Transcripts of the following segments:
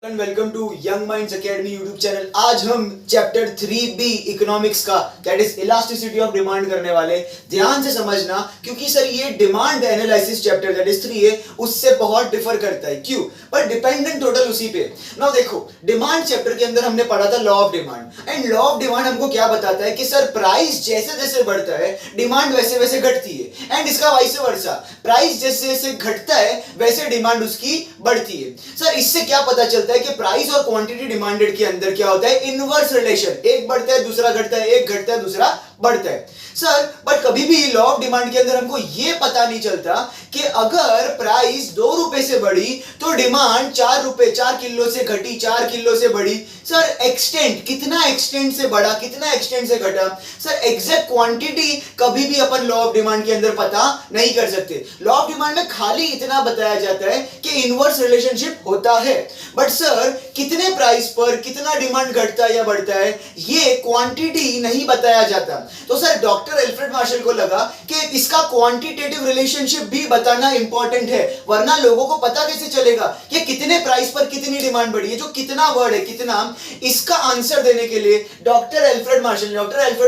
And welcome to Young Minds Academy YouTube channel. आज हम chapter 3B economics का that is elasticity of demand करने वाले। ध्यान से समझना क्योंकि सर ये demand analysis chapter that is 3A उससे बहुत डिफर करता है। क्यों? पर डिपेंडेंट टोटल उसी पे। नाउ देखो, डिमांड चैप्टर के अंदर हमने पढ़ा था law of demand, and law of demand हमको क्या बताता है कि सर प्राइस जैसे जैसे बढ़ता है डिमांड वैसे वैसे घटती है, एंड इसका वाइस वर्सा, प्राइस जैसे जैसे घटता है वैसे डिमांड उसकी बढ़ती है। सर इससे क्या पता चलता है कि प्राइस और क्वांटिटी डिमांडेड के अंदर क्या होता है, इनवर्स रिलेशन, एक बढ़ता है दूसरा घटता है, एक घटता है दूसरा बढ़ता है। सर बट कभी भी लॉ ऑफ डिमांड के अंदर हमको यह पता नहीं चलता कि अगर प्राइस 2 रुपए से बढ़ी तो डिमांड 4 रुपए 4 किलो से घटी, 4 किलो से बढ़ी। सर एक्सटेंट, कितना एक्सटेंट से बढ़ा, कितना एक्सटेंट से घटा, सर एग्जैक्ट क्वांटिटी कभी भी अपन लॉ ऑफ डिमांड के अंदर पता नहीं कर सकते। लॉ ऑफ डिमांड में खाली इतना बताया जाता है कि इनवर्स रिलेशनशिप होता है, बट सर कितने प्राइस पर कितना डिमांड घटता है या बढ़ता है ये क्वांटिटी नहीं बताया जाता। तो सर डॉक्टर एल्फ्रेड मार्शल को लगा कि इसका क्वांटिटेटिव रिलेशनशिप भी बताना इंपॉर्टेंट है, वरना लोगों को पता कैसे चलेगा कि कितने प्राइस पर कितनी डिमांड बढ़ी है। जो कितना वर्ड है, कितना, इसका आंसर देने के लिए डॉक्टर एल्फ्रेड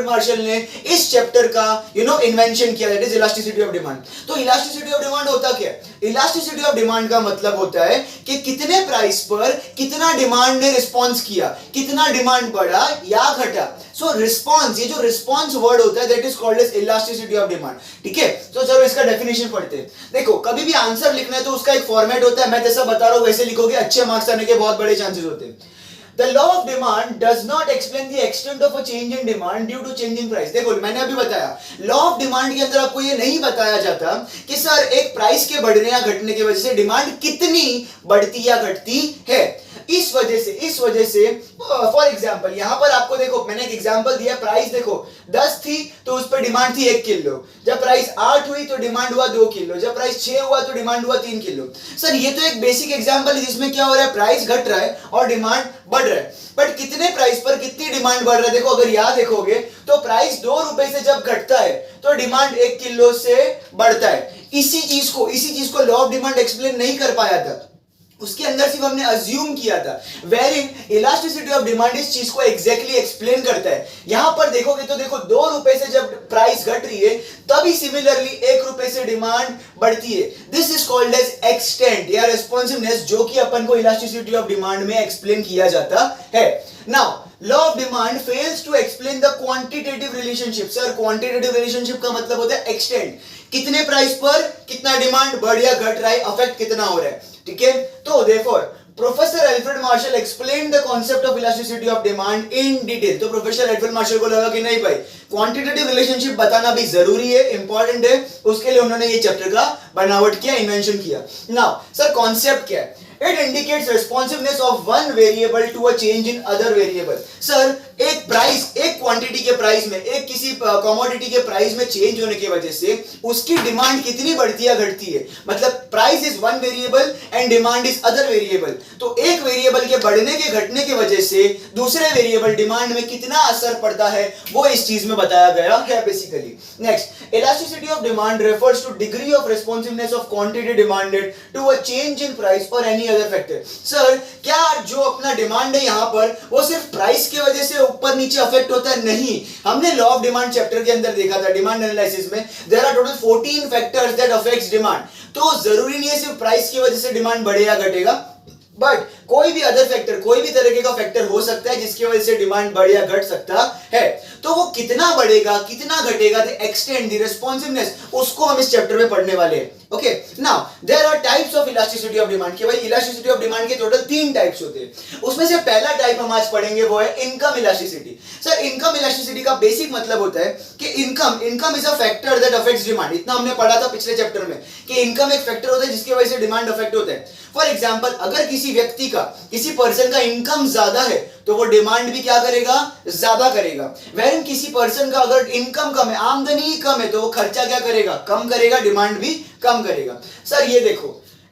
मार्शल ने इस चैप्टर का इन्वेंशन किया, that is elasticity of demand. तो इलास्टिसिटी ऑफ डिमांड होता क्या है? इलास्टिसिटी ऑफ डिमांड का मतलब होता है कि कितने प्राइस पर कितना डिमांड ने रिस्पॉन्स किया, कितना डिमांड बढ़ा या घटा। सो रिस्पॉन्स, ये जो रिस्पॉन्स वर्ड होता है that is called as elasticity of demand. ठीक है, तो चलो इसका डेफिनेशन पढ़ते हैं। देखो, कभी भी आंसर लिखना है तो उसका एक फॉर्मेट होता है, मैं जैसा बता रहा हूं वैसे लिखोगे, अच्छे मार्क्स आने के बहुत बड़े चांसेस होते हैं। The law of demand does not explain the extent of a change in demand due to change in price। देखो मैंने अभी बताया, लॉ ऑफ डिमांड के अंदर आपको ये नहीं बताया जाता कि सर एक प्राइस के बढ़ने या घटने की वजह से डिमांड कितनी बढ़ती या घटती है। इस वजह से फॉर एग्जांपल यहां पर आपको देखो, मैंने एक एग्जांपल दिया, प्राइस देखो 10 थी तो उस पर डिमांड थी 1 किलो, जब प्राइस 8 हुई तो डिमांड हुआ 2 किलो, जब प्राइस 6 हुआ तो डिमांड हुआ 3 किलो। सर ये तो एक बेसिक एग्जांपल है जिसमें क्या हो रहा है, प्राइस घट रहा है और डिमांड बढ़ रहा है, बट कितने प्राइस पर कितनी डिमांड बढ़ रहा है। देखो अगर यहां देखोगे तो प्राइस 2 रुपए से जब घटता है तो डिमांड 1 किलो से बढ़ता है। इसी चीज को लॉ ऑफ डिमांड एक्सप्लेन नहीं कर पाया था, उसके अंदर सिर्फ हमने अज्यूम किया था। वेरिंग इलास्टिसिटी ऑफ डिमांड इस चीज को एग्जैक्टली एक्सप्लेन करता है। यहां पर देखोगे तो देखो 2 रुपए से जब प्राइस घट रही है तभी सिमिलरली 1 रुपए से डिमांड बढ़ती है। This is called as extent या रिस्पॉन्सिवनेस, जो कि अपन को इलास्टिसिटी ऑफ डिमांड में एक्सप्लेन किया जाता है। Now law of demand fails to explain the quantitative relationship. Sir quantitative relationship का मतलब होता है एक्सटेंट, कितने प्राइस पर कितना डिमांड बढ़ या घट रहा है, अफेक्ट कितना हो रहा है। ठीक है, तो therefore professor Alfred Marshall explain the concept of elasticity of demand in detail. तो प्रोफेसर एल्फ्रेड मार्शल को लगा कि नहीं भाई, क्वांटिटेटिव रिलेशनशिप बताना भी जरूरी है, इंपॉर्टेंट है, उसके लिए उन्होंने ये चैप्टर का बनावट किया, इन्वेंशन किया। नाउ सर कॉन्सेप्ट क्या है? It indicates responsiveness of one variable to a change in other variable। Sir एक प्राइस, एक क्वांटिटी के प्राइस में, एक किसी कमोडिटी के प्राइस में चेंज होने की वजह से उसकी डिमांड कितनी बढ़ती या घटती है। मतलब price is one variable and demand is other variable. तो एक वेरिएबल के बढ़ने के घटने की वजह से दूसरे वेरिएबल डिमांड में कितना असर पड़ता है वो इस चीज में बताया गया है basically. Next, elasticity of demand refers to degree of responsiveness of quantity demanded to a change in price और एनी अदर फैक्टर। सर क्या जो अपना डिमांड है यहां पर वो सिर्फ प्राइस की वजह से ऊपर नीचे अफेक्ट होता है? नहीं, हमने लॉ ऑफ डिमांड चैप्टर के अंदर देखा था डिमांड एनालिसिस में, there are total 14 factors that affects demand. तो जरूरी नहीं है सिर्फ प्राइस की वजह से डिमांड बढ़े या घटेगा, बट कोई भी अदर फैक्टर, कोई भी तरीके का फैक्टर हो सकता है जिसकी वजह से डिमांड बढ़ या घट सकता है। तो वो कितना बढ़ेगा कितना घटेगा, द एक्सटेंट, द रिस्पॉन्सिवनेस, उसको हम इस चैप्टर में पढ़ने वाले हैं। Okay, now there are types of elasticity of demand. कि भाई इलास्टिसिटी ऑफ डिमांड के टोटल 3 टाइप्स होते हैं, उसमें से पहला टाइप हम आज पढ़ेंगे वो है income elasticity. Sir income elasticity का बेसिक मतलब होता है कि income is a factor that affects demand. इतना हमने पढ़ा था पिछले चैप्टर में कि इनकम एक फैक्टर होता है जिसकी वजह से डिमांड अफेक्ट होता है। फॉर एग्जांपल अगर किसी व्यक्ति का, किसी पर्सन का इनकम ज्यादा है तो वो डिमांड भी क्या करेगा, ज्यादा करेगा। वैन किसी पर्सन का अगर इनकम कम है, आमदनी कम है, तो वो खर्चा क्या करेगा, कम करेगा, डिमांड भी कम करेगा। सर ये देखो,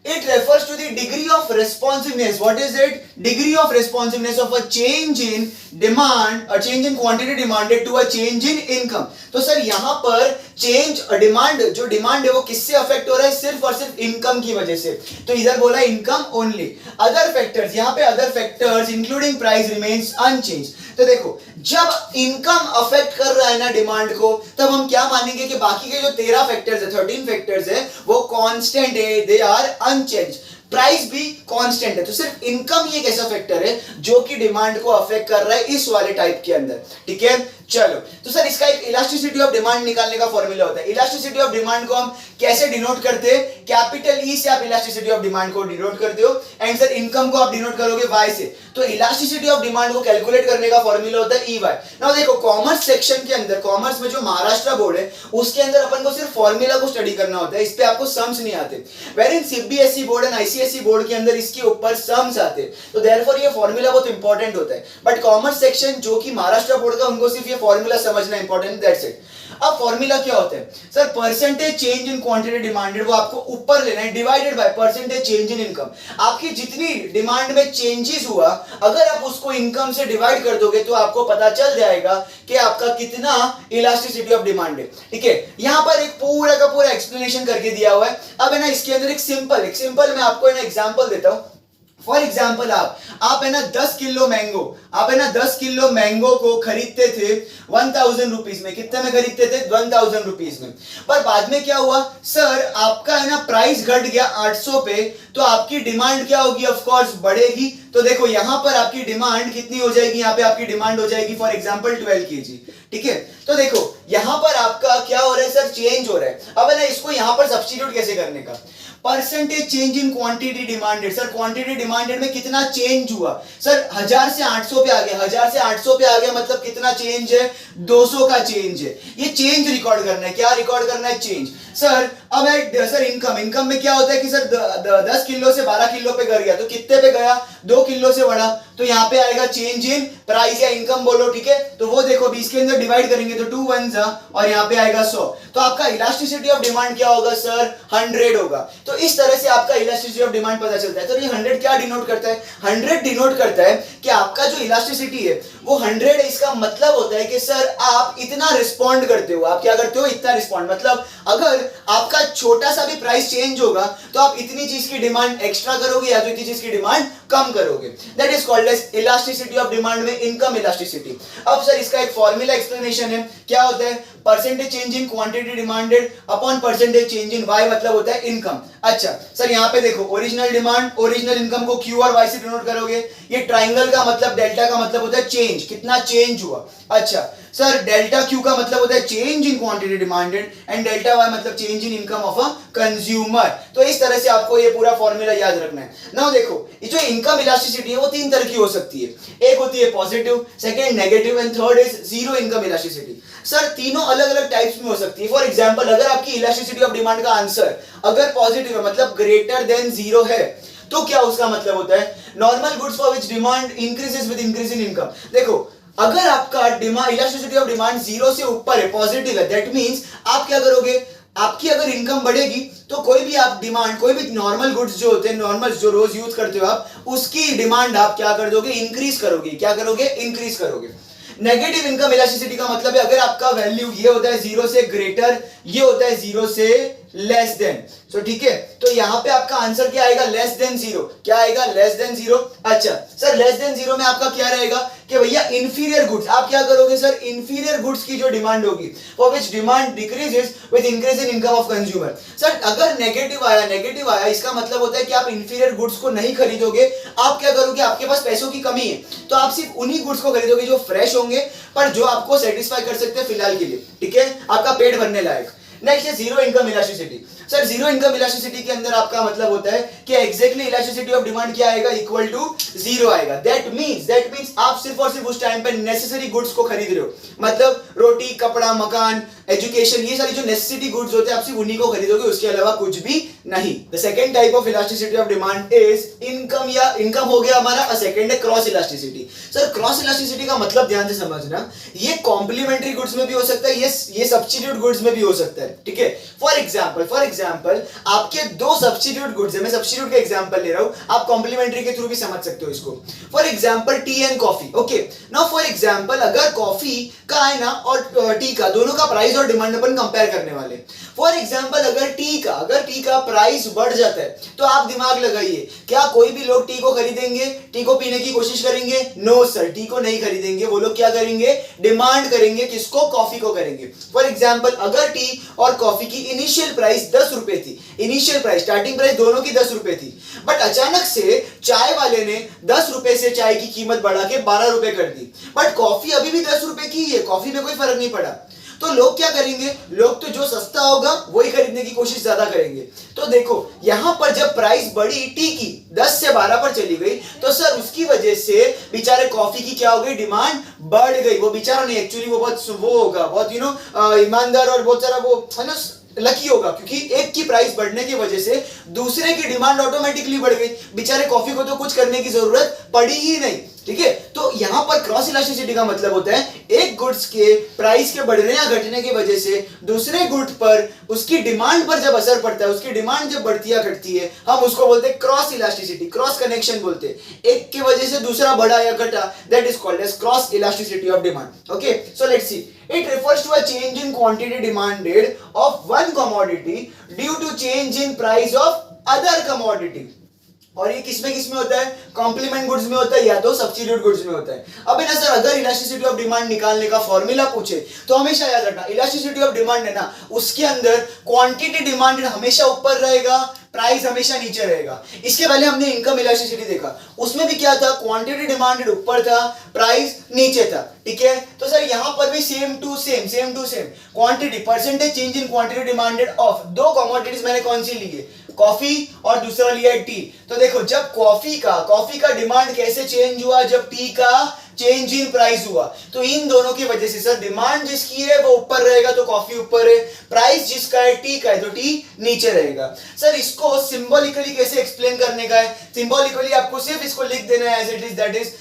It refers to the degree of responsiveness. What is it? Degree of responsiveness of a change in demand, a change in quantity demanded to a change in income. तो सर यहाँ पर change demand, जो demand है वो किससे affect हो रहा है? सिर्फ और सिर्फ इनकम की वजह से. तो इधर बोला इनकम ओनली. अदर फैक्टर्स, यहाँ पे other factors including price remains unchanged. तो देखो जब इनकम अफेक्ट कर रहा है ना डिमांड को, तब हम क्या मानेंगे कि बाकी के जो 13 फैक्टर्स है, 13 फैक्टर्स है, वो कांस्टेंट है, दे आर अनचेंज. प्राइस भी कांस्टेंट है. तो सिर्फ इनकम ही एक ऐसा फैक्टर है जो कि डिमांड को अफेक्ट कर रहा है इस वाले टाइप के अंदर. ठीक है, चलो. तो सर इसका एक इलास्टिसिटी ऑफ डिमांड निकालने का फॉर्मूला होता है. इलास्टिसिटी ऑफ डिमांड को हम कैसे डिनोट करते हैं? कैपिटल ई से आप इलास्टिसिटी ऑफ डिमांड को डिनोट करते हो, एंड सर इनकम को आप डिनोट करोगे वाई से. तो इलास्टिसिटी ऑफ डिमांड को कैलकुलेट करने का फॉर्मूला होता है ई वाई. नाउ देखो कॉमर्स सेक्शन के अंदर, कॉमर्स में जो महाराष्ट्र बोर्ड है उसके अंदर अपन को सिर्फ फॉर्मूला को स्टडी करना होता है, इस पे आपको सम्स नहीं आते. Where in CBSE board and ICSE board के अंदर इसके ऊपर सम्स आते. तो देयरफॉर ये फॉर्मूला बहुत इंपॉर्टेंट होता है. बट कॉमर्स सेक्शन जो कि महाराष्ट्र बोर्ड का, उनको सिर्फ ये फॉर्मूला समझना इंपॉर्टेंट, दैट्स इट. अब फॉर्मूला क्या होता है? Sir percentage change in quantity demanded, वो आपको ऊपर लेना है, divided by percentage change in income. आपकी जितनी डिमांड में चेंजेस हुआ, अगर आप उसको इनकम से डिवाइड कर दोगे तो आपको पता चल जाएगा कि आपका कितना इलास्टिसिटी ऑफ डिमांड है. ठीक है, यहां पर एक पूरा का पूरा एक्सप्लेनेशन करके दिया हुआ है. अब है ना इसके अंदर एक सिंपल मैं आपको है ना एग्जांपल देता हूं. फॉर एग्जाम्पल आप है ना 10 किलो मैंगो, आप है ना 10 किलो मैंगो को खरीदते थे 1000 रुपीज में. कितने में खरीदते थे? 1000 रुपीज में. पर बाद में क्या हुआ सर, आपका है ना प्राइस घट गया 800 पे, तो आपकी डिमांड क्या होगी? ऑफ कोर्स बढ़ेगी. तो देखो यहां पर आपकी डिमांड कितनी हो जाएगी? यहाँ पे आपकी डिमांड हो जाएगी फॉर एग्जाम्पल 12 kg. ठीक है, तो देखो यहां पर आपका क्या हो रहा है सर? चेंज हो रहा है. अब है ना इसको यहां पर सब्स्टिट्यूट कैसे करने का? Percentage change in quantity demanded. Sir quantity demanded में कितना चेंज हुआ? सर 1000 से 800 पे आ गया. 1000 से 800 पे आ गया मतलब कितना चेंज है? 200 का चेंज है. ये चेंज रिकॉर्ड करना है. क्या रिकॉर्ड करना है? चेंज. सर अब है सर इनकम में क्या होता है कि सर 10 किलो से 12 किलो पे गिर गया, तो कितने पे गया? 2 किलो से बढ़ा. तो यहाँ पे आएगा चेंज इन प्राइस या इनकम बोलो. ठीक है, तो वो देखो अभी इसके अंदर डिवाइड करेंगे तो 2 1 और यहाँ पे आएगा 100. तो आपका इलास्टिसिटी ऑफ डिमांड क्या होगा सर? 100 होगा. तो इस तरह से आपका इलास्टिसिटी ऑफ डिमांड पता चलता है. तो ये 100 क्या डिनोट करता है? 100 डिनोट करता है कि आपका जो इलास्टिसिटी है वो 100 है. इसका मतलब होता है कि सर आप इतना रिस्पॉन्ड करते हो. आप क्या करते हो? इतना रिस्पॉन्ड. मतलब अगर आपका छोटा सा भी प्राइस चेंज होगा तो आप इतनी चीज की डिमांड एक्स्ट्रा करोगे या तो इतनी चीज की डिमांड कम करोगे. That is called as elasticity of demand में इनकम इलास्टिसिटी. अब सर इसका एक फॉर्मूला एक्सप्लेनेशन है. क्या होता है? Percentage change in quantity demanded upon percentage change in Y, मतलब होता है इनकम. अच्छा सर यहाँ पे देखो ओरिजिनल डिमांड, ओरिजिनल इनकम को क्यू और वाई से डिनोट करोगे. ये ट्राइंगल का मतलब, डेल्टा का मतलब होता है चेंज, कितना चेंज हुआ. अच्छा सर डेल्टा क्यू का मतलब होता है change in quantity demanded, and delta Y मतलब change in income of a consumer. तो इस तरह से आपको ये पूरा फॉर्मूला याद रखना है. नाउ देखो ये जो इनकम इलास्टिसिटी है वो 3 तरह की हो सकती है. एक होती है positive, second negative, and third is zero income elasticity. Sir तीनों अलग अलग टाइप्स में हो सकती है. फॉर एग्जांपल अगर आपकी इलास्टिसिटी ऑफ डिमांड का आंसर अगर पॉजिटिव है मतलब ग्रेटर देन जीरो है, तो क्या उसका मतलब होता है? Normal goods for which demand increases with increase in income. देखो अगर आपका डिमांड इलास्टिसिटी ऑफ डिमांड 0 से ऊपर है, पॉजिटिव है, दैट मींस आप क्या करोगे? आपकी अगर इनकम बढ़ेगी तो कोई भी आप डिमांड, कोई भी नॉर्मल गुड्स जो होते हैं, नॉर्मल जो रोज यूज करते हो आप, उसकी डिमांड आप क्या कर दोगे? इंक्रीज करोगे. क्या करोगे? इंक्रीज करोगे. नेगेटिव इनकम इलास्टिसिटी का मतलब है अगर आपका वैल्यू ये होता है 0 से ग्रेटर, ये होता है 0 से लेस देन. सो ठीक है, तो यहाँ पे आपका आंसर क्या आएगा? Less than 0. क्या आएगा? Less than 0. अच्छा सर लेस देन 0 में आपका क्या रहेगा कि भैया इंफीरियर गुड्स. आप क्या करोगे सर? इंफीरियर गुड्स की जो डिमांड होगी for which demand decreases with increase in income of consumer. Sir अगर नेगेटिव आया इसका मतलब होता है कि आप इंफीरियर गुड्स को नहीं खरीदोगे. आप क्या करोगे? आपके पास पैसों की कमी है तो आप सिर्फ उन्हीं गुड्स को खरीदोगे जो फ्रेश होंगे पर जो आपको सेटिस्फाई कर सकते हैं फिलहाल के लिए. ठीक है, आपका पेट भरने लायक. नेक्स्ट है zero income elasticity. Sir zero income elasticity के अंदर आपका मतलब होता है कि एग्जैक्टली इलास्टिसिटी ऑफ डिमांड क्या आएगा? इक्वल टू 0 आएगा. दैट मींस आप सिर्फ और सिर्फ उस टाइम पे नेसेसरी गुड्स को खरीद रहे हो. मतलब रोटी, कपड़ा, मकान, एजुकेशन, ये सारी जो नेसेसिटी गुड्स होते हैं आप सिर्फ उन्हीं को खरीदोगे, उसके अलावा कुछ भी नहीं। The second type of elasticity of demand is income, या इनकम हो गया हमारा, और सेकंड है cross elasticity. Sir cross elasticity का मतलब ध्यान से समझना, ये कॉम्प्लीमेंट्री गुड्स में भी हो सकता है, ये सब्स्टिट्यूट गुड्स में भी हो सकता है, ठीक है। फॉर एग्जांपल आपके दो सब्स्टिट्यूट गुड्स है, मैं सब्स्टिट्यूट का एग्जांपल ले रहा हूं, आप कॉम्प्लीमेंट्री के थ्रू भी समझ सकते हो इसको। For example T and coffee, okay. Now for example अगर कॉफी का है ना और टी का, दोनों का प्राइस और डिमांड अपन कंपेयर करने वाले। फॉर एग्जांपल अगर टी का प्राइस बढ़ जाता है तो आप दिमाग लगाइए, क्या कोई भी लोग टी को खरीदेंगे, टी को पीने की कोशिश करेंगे? नो सर, टी को नहीं खरीदेंगे। वो लोग क्या करेंगे? डिमांड करेंगे, किसको? कॉफी को करेंगे। फॉर एग्जांपल अगर टी और कॉफी की इनिशियल प्राइस 10 रुपए थी, इनिशियल प्राइस, स्टार्टिंग प्राइस दोनों की 10 रुपए थी, बट अचानक से चाय वाले ने 10 रुपए से चाय की कीमत बढ़ा के 12 रुपए कर दी, बट कॉफी अभी भी 10 रुपए की है, कॉफी में कोई फर्क नहीं पड़ा। तो लोग क्या करेंगे? लोग तो जो सस्ता होगा वही खरीदने की कोशिश ज्यादा करेंगे। तो देखो यहां पर जब प्राइस बढ़ी टी की 10 से 12 पर चली गई, तो सर उसकी वजह से बेचारे कॉफी की क्या हो गई? डिमांड बढ़ गई। वो बेचारा नहीं, एक्चुअली वो बहुत वो होगा, बहुत ईमानदार और बहुत सारा वो है ना लकी होगा, क्योंकि एक की प्राइस बढ़ने की वजह से दूसरे की डिमांड ऑटोमेटिकली बढ़ गई। बेचारे कॉफी को तो कुछ करने की जरूरत पड़ी ही नहीं, ठीक है। तो यहां पर क्रॉस इलास्टिसिटी का मतलब होता है एक गुड्स के प्राइस के बढ़ने या घटने की वजह से दूसरे गुड पर उसकी डिमांड पर जब असर पड़ता है, उसकी डिमांड जब बढ़ती या घटती है, हम उसको बोलते हैं क्रॉस इलास्टिसिटी, क्रॉस कनेक्शन बोलते हैं। एक की वजह से दूसरा बढ़ा या घटा, that is called as cross elasticity of demand. Okay, so let's see, it refers to a change in quantity demanded of one commodity due to change in price of other commodity। और ये किसमें किसमें होता है? Complement goods में होता है या तो सब्स्टिट्यूट गुड्स में होता है। अब ना सर अगर इलास्टिसिटी ऑफ डिमांड निकालने का फॉर्मूला पूछे तो हमेशा याद रखना, इलास्टिसिटी ऑफ डिमांड है ना, उसके अंदर क्वांटिटी डिमांडेड हमेशा ऊपर रहेगा, प्राइस हमेशा नीचे रहेगा। इसके पहले हमने इनकम इलास्टिसिटी देखा, उसमें भी क्या था? क्वांटिटी डिमांडेड ऊपर था, प्राइस नीचे था, ठीक है। तो सर यहां पर भी same to same quantity, percentage change in quantity demanded of दो कमोडिटीज मैंने कौन सी ली है? कॉफी और दूसरा लिया है टी। तो देखो जब कॉफी का डिमांड कैसे चेंज हुआ? जब टी का चेंज इन प्राइस हुआ। तो इन दोनों की वजह से सर डिमांड जिसकी है वो ऊपर रहेगा तो कॉफी ऊपर है, प्राइस जिसका है टी का है तो टी नीचे रहेगा। सर इसको सिंबॉलिकली कैसे एक्सप्लेन करने का है? सिंबॉलिकली आपको सिर्फ इसको लिख देना है as it is, that is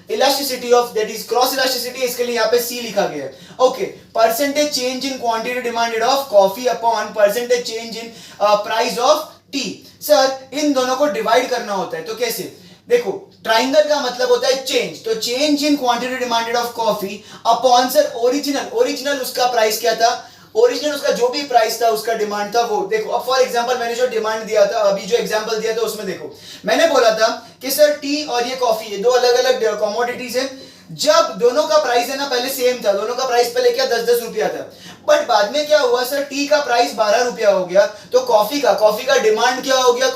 elasticity of that is cross elasticity, इसके लिए यहाँ पे सी लिखा गया है। Okay, percentage change in quantity demanded of coffee upon percentage change in price of tea. Sir इन दोनों को डिवाइड करना होता है, तो कैसे? देखो ट्राइंगल का मतलब होता है चेंज, तो change in quantity demanded of coffee upon sir original उसका प्राइस क्या था? ओरिजिनल उसका जो भी प्राइस था, उसका डिमांड था वो। देखो अब फॉर एग्जांपल मैंने जो डिमांड दिया था, अभी जो एग्जांपल दिया था उसमें देखो मैंने बोला था कि सर टी और ये कॉफी, ये दो अलग अलग कमोडिटीज है। जब दोनों का प्राइस है ना पहले सेम था, दोनों का प्राइस पहले क्या 10-10 रुपया था, बट बाद में क्या हुआ सर? टी का प्राइस 12 रुपया हो गया, तो कॉफी का डिमांड क्या हो गया?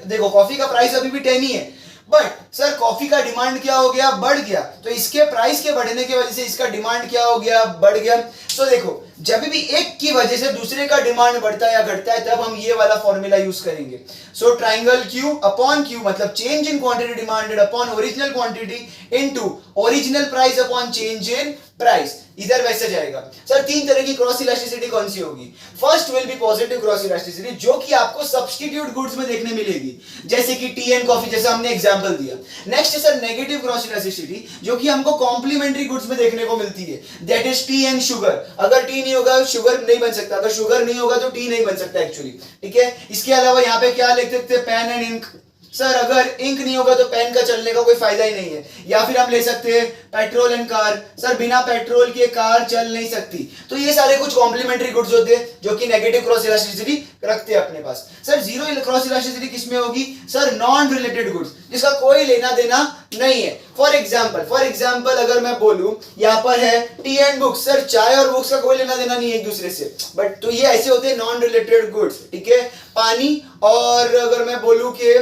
देखो कॉफी का प्राइस अभी भी 10 ही है, बट सर कॉफी का डिमांड क्या हो गया? बढ़ गया। तो इसके प्राइस के बढ़ने की वजह से इसका डिमांड क्या हो गया? बढ़ गया। तो देखो जब भी एक की वजह से दूसरे का डिमांड बढ़ता है या घटता है तब हम ये वाला फॉर्मूला यूज करेंगे। So triangle Q upon Q मतलब change in quantity demanded upon original quantity into original price upon change in price, इधर वैसे जाएगा। सर तीन तरह की क्रॉस इलास्टिसिटी कौन सी होगी? First will be positive cross elasticity, जो कि आपको सब्स्टिट्यूट गुड्स में देखने मिलेगी, जैसे कि टी एंड कॉफी, जैसा हमने एग्जांपल दिया। नेक्स्ट है सर नेगेटिव क्रॉस इलास्टिसिटी, जो कि हमको कॉम्प्लीमेंट्री गुड्स में देखने को मिलती है, that is T and sugar. अगर टी नहीं होगा शुगर नहीं बन सकता, अगर शुगर नहीं होगा तो टी नहीं बन सकता एक्चुअली, ठीक है। इसके अलावा यहाँ पे क्या लिख सकते हैं? Pen and ink. सर अगर इंक नहीं होगा तो पेन का चलने का कोई फायदा ही नहीं है। या फिर हम ले सकते हैं पेट्रोल एंड कार, सर बिना पेट्रोल के कार चल नहीं सकती। तो ये सारे कुछ कॉम्प्लीमेंट्री गुड्स होते हैं जो कि नेगेटिव क्रॉस इलास्टिसिटी रखते हैं अपने पास। सर जीरो क्रॉस इलास्टिसिटी किसमें होगी? सर नॉन रिलेटेड गुड्स, जिसका कोई लेना देना नहीं है। फॉर एग्जाम्पल अगर मैं बोलूं यहाँ पर है टी एंड बुक्स, सर चाय और बुक्स का कोई लेना देना नहीं है एक दूसरे से, बट तो ये ऐसे होते हैं नॉन रिलेटेड गुड्स, ठीक है। पानी और अगर मैं बोलूं कि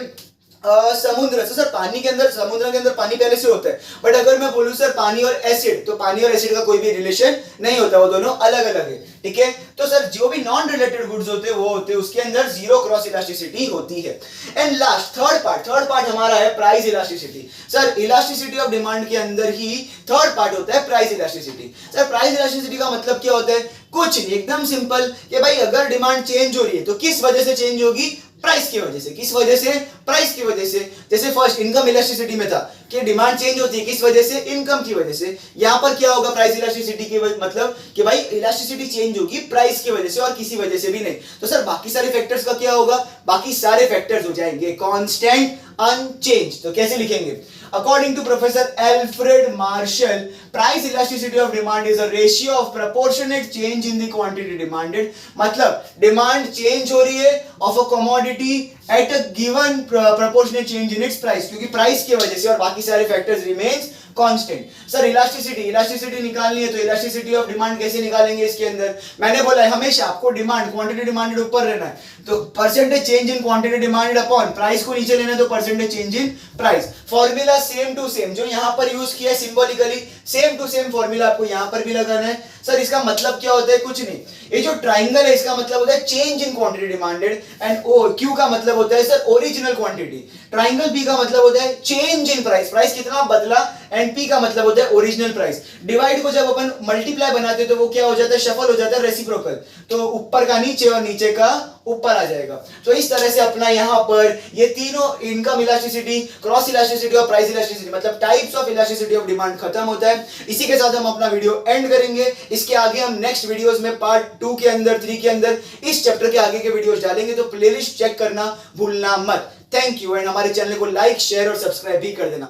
समुद्र से। सर पानी के अंदर, समुद्र के अंदर पानी पहले से होता है, बट अगर मैं बोलूं सर पानी और एसिड, तो पानी और एसिड का कोई भी रिलेशन नहीं होता, वो दोनों अलग अलग है, ठीक है। तो सर जो भी नॉन रिलेटेड गुड्स होते हैं वो होते हैं उसके अंदर जीरो क्रॉस इलास्टिसिटी होती है। एंड लास्ट थर्ड पार्ट हमारा है price elasticity. Sir elasticity of demand के अंदर ही थर्ड पार्ट होता है price elasticity. Sir price elasticity का मतलब क्या होता है? कुछ नहीं, एकदम सिंपल कि भाई अगर डिमांड चेंज हो रही है तो किस वजह से चेंज होगी? प्राइस की वजह से। किस वजह से? प्राइस की वजह से। जैसे फर्स्ट इनकम इलास्टिसिटी में था कि डिमांड चेंज होती है किस वजह से? इनकम की वजह से। यहां पर क्या होगा प्राइस इलास्टिसिटी के मतलब कि भाई इलास्टिसिटी चेंज होगी प्राइस की वजह से और किसी वजह से भी नहीं। तो सर बाकी सारे फैक्टर्स का क्या होगा? बाकी सारे फैक्टर्स हो जाएंगे कांस्टेंट, अनचेंज। तो कैसे लिखेंगे? According to Professor Alfred Marshall, price elasticity of demand is a ratio of proportionate change in the quantity demanded. मतलब डिमांड चेंज हो रही है of a commodity at a given proportionate change in its price, क्योंकि price की वजह से और बाकी सारे factors remains constant. Sir elasticity निकालनी है तो इलास्टिसिटी ऑफ डिमांड कैसे निकालेंगे? इसके अंदर मैंने बोला है हमेशा आपको डिमांड क्वांटिटी डिमांडेड ऊपर रहना है, तो percentage change in quantity demanded upon price को नीचे लेना है तो percentage change in price. Formula same to same जो यहां पर यूज किया symbolically, same to same formula आपको यहां पर भी लगाना है। सर इसका मतलब क्या होता है? कुछ नहीं, ये जो ट्राइंगल है इसका मतलब होता है change in quantity demanded, and O Q का मतलब होता है sir original quantity. Triangle B का मतलब होता है चेंज इन प्राइस, प्राइस कितना बदला, एंड पी का मतलब होता है ओरिजिनल प्राइस। डिवाइड को जब अपन मल्टीप्लाई बनाते हैं तो वो क्या हो जाता है? शफल हो जाता है, रेसिप्रोकल। तो ऊपर का नीचे और नीचे का ऊपर आ जाएगा। तो इस तरह से अपना यहां पर ये तीनों इनकम इलास्टिसिटी, क्रॉस इलास्टिसिटी और प्राइस इलास्टिसिटी मतलब types of elasticity of demand खत्म होता है। इसी के साथ हम अपना वीडियो एंड करेंगे। इसके आगे हम नेक्स्ट वीडियोस में पार्ट 2 के अंदर, 3 के अंदर इस चैप्टर के आगे के वीडियोस डालेंगे, तो प्लेलिस्ट चेक करना भूलना मत। थैंक यू, एंड हमारे चैनल को लाइक, शेयर और सब्सक्राइब भी कर देना।